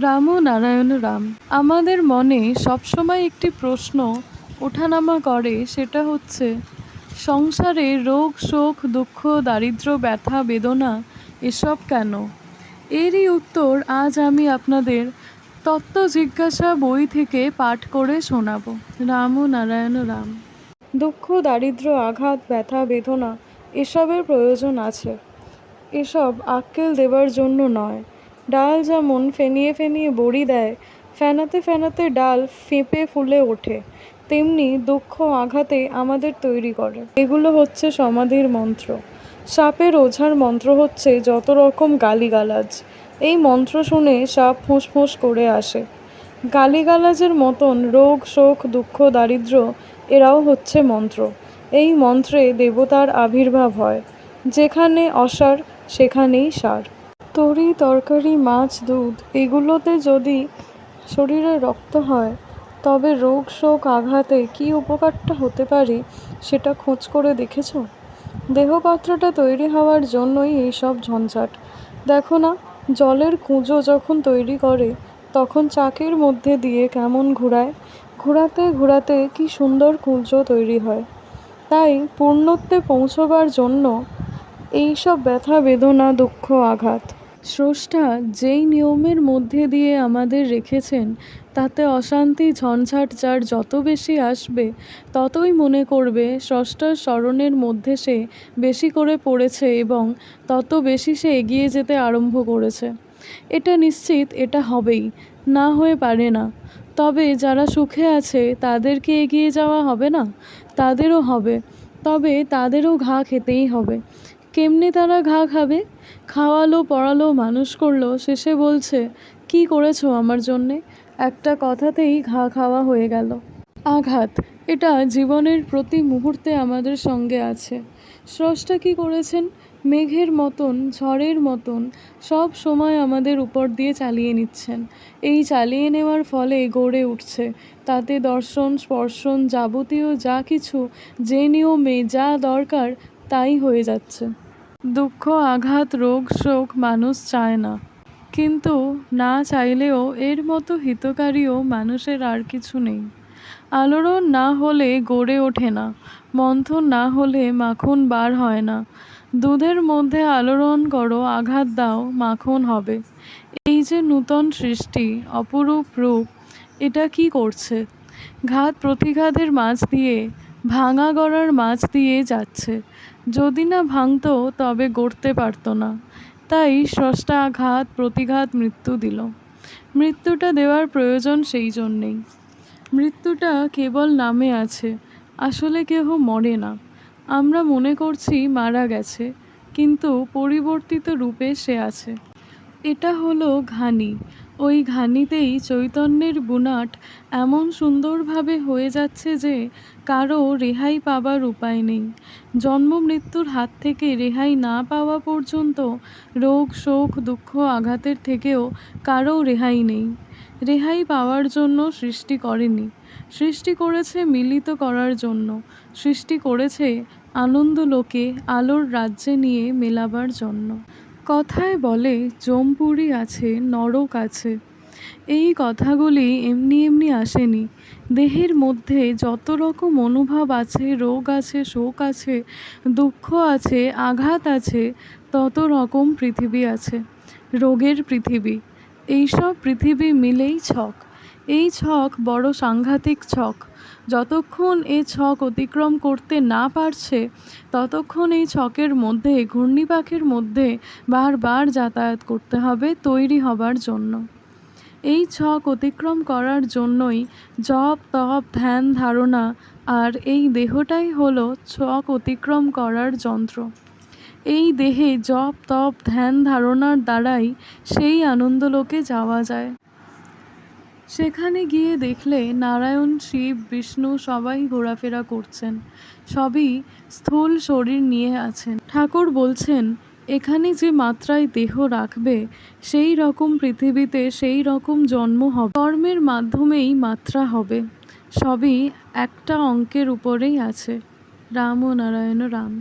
রাম ও নারায়ণ রাম। আমাদের মনে সবসময় একটি প্রশ্ন ওঠানামা করে, সেটা হচ্ছে সংসারে রোগ শোক দুঃখ দারিদ্র্য ব্যথা বেদনা এসব কেন? এরই উত্তর আজ আমি আপনাদের তত্ত্ব জিজ্ঞাসা বই থেকে পাঠ করে শোনাব। রাম ও নারায়ণ রাম। দুঃখ দারিদ্র্য আঘাত ব্যথা বেদনা এসবের প্রয়োজন আছে। এসব আক্কেল দেবার জন্য নয়। ডাল যেমন ফেনিয়ে ফেনিয়ে বড়ি দেয়, ফেনাতে ফেনাতে ডাল ফেঁপে ফুলে ওঠে, তেমনি দুঃখ আঘাতে আমাদের তৈরি করে। এগুলো হচ্ছে সমাধির মন্ত্র। সাপের ওঝার মন্ত্র হচ্ছে যত রকম গালিগালাজ। এই মন্ত্র শুনে সাপ ফুঁসফুঁস করে আসে। গালিগালাজের মতন রোগ শোক দুঃখ দারিদ্র্য এরাও হচ্ছে মন্ত্র। এই মন্ত্রে দেবতার আবির্ভাব হয়। যেখানে অসার সেখানেই সার। তরি তরকারি মাছ দুধ এগুলোতে যদি শরীরে রক্ত হয়, তবে রোগ শোক আঘাতে কী উপকারটা হতে পারে সেটা খোঁজ করে দেখেছ? দেহপাত্রটা তৈরি হওয়ার জন্যই এইসব ঝঞ্ঝাট। দেখো না, জলের কুঁজো যখন তৈরি করে তখন চাকের মধ্যে দিয়ে কেমন ঘোরায়, ঘোরাতে ঘোরাতে কি সুন্দর কুঁজো তৈরি হয়। তাই পূর্ণত্বে পৌঁছবার জন্য এইসব ব্যথা বেদনা দুঃখ আঘাত স্রষ্টা যেই নিয়মের মধ্যে দিয়ে আমাদের রেখেছেন, তাতে অশান্তি ঝঞ্ঝাট যার যত বেশি আসবে, ততই মনে করবে স্রষ্টার স্মরণের মধ্যে সে বেশি করে পড়েছে এবং তত বেশি সে এগিয়ে যেতে আরম্ভ করেছে। এটা নিশ্চিত, এটা হবেই, না হয়ে পারে না। তবে যারা সুখে আছে তাদেরকে এগিয়ে যাওয়া হবে না? তাদেরও হবে, তবে তাদেরও ঘা খেতেই হবে। কেমনে তারা ঘা খাবে? খাওয়ালো পড়ালো মানুষ করলো, শেষে বলছে কি করেছো আমার জন্যে? একটা কথাতেই ঘা খাওয়া হয়ে গেল। আঘাত, এটা জীবনের প্রতি মুহূর্তে আমাদের সঙ্গে আছে। স্রষ্টা কি করেছেন? মেঘের মতন ঝড়ের মতন সব সময় আমাদের উপর দিয়ে চালিয়ে নিচ্ছেন। এই চালিয়ে নেওয়ার ফলে গড়ে উঠছে, তাতে দর্শন স্পর্শন যাবতীয় যা কিছু যে নিয়মে যা দরকার তাই হয়ে যাচ্ছে। দুঃখ আঘাত রোগ শোক মানুষ চায় না, কিন্তু না চাইলেও এর মতো হিতকারীও মানুষের আর কিছু নেই। আলোড়ন না হলে গড়ে ওঠে না, মন্থন না হলে মাখন বার হয় না। দুধের মধ্যে আলোড়ন করো, আঘাত দাও, মাখন হবে। এই যে নূতন সৃষ্টি, অপরূপ রূপ, এটা কি করছে? ঘাত প্রতিঘাতের মাঝ দিয়ে, ভাঙা গড়ার মাঝ দিয়ে যাচ্ছে। যদি না ভাঙতো তবে গড়তে পারতো না। তাই স্রষ্টা ঘাত প্রতিঘাত মৃত্যু দিল। মৃত্যুটা দেওয়ার প্রয়োজন সেই জন্যেই। মৃত্যুটা কেবল নামে আছে, আসলে কেহ মরে না। আমরা মনে করছি মারা গেছে, কিন্তু পরিবর্তিত রূপে সে আছে। এটা হলো ঘানি। ওই ঘানিতেই চৈতন্যের বুনাট এমন সুন্দরভাবে হয়ে যাচ্ছে যে কারো রেহাই পাবার উপায় নেই। জন্ম মৃত্যুর হাত থেকে রেহাই না পাওয়া পর্যন্ত রোগ শোক দুঃখ আঘাতের থেকেও কারো রেহাই নেই। রেহাই পাওয়ার জন্য সৃষ্টি করেনি, সৃষ্টি করেছে মিলিত করার জন্য, সৃষ্টি করেছে আনন্দলোকে আলোর রাজ্যে নিয়ে মেলাবার জন্য। কথায় বলে যমপুরী আছে, নরক আছে। এই কথাগুলি এমনি এমনি আসেনি। দেহের মধ্যে যত রকম অনুভব আছে, রোগ আছে, শোক আছে, দুঃখ আছে, আঘাত আছে, তত রকম পৃথিবী আছে। রোগের পৃথিবী। এইসব পৃথিবী মিলেই ছক। এই ছক বড় সাংঘাতিক ছক। যতক্ষণ এই ছক অতিক্রম করতে না পারছে, ততক্ষণ এই ছকের মধ্যে ঘূর্ণিপাকের মধ্যে বারবার যাতায়াত করতে হবে তৈরি হবার জন্য। এই ছক অতিক্রম করার জন্যই জপ তপ ধ্যান ধারণা, আর এই দেহটাই হলো ছক অতিক্রম করার যন্ত্র। এই দেহে জপ তপ ধ্যান ধারণার দ্বারাই সেই আনন্দলোকে যাওয়া যায়। সেখানে গিয়ে দেখলে নারায়ণ শিব বিষ্ণু সবাই ঘোরাফেরা করছেন, সবই স্থূল শরীর নিয়ে আছেন। ঠাকুর বলছেন, এখানে যে মাত্রায় দেহ রাখবে সেই রকম পৃথিবীতে সেই রকম জন্ম হবে। কর্মের মাধ্যমেই মাত্রা হবে। সবই একটা অঙ্কের উপরেই আছে। রাম ও নারায়ণ রাম।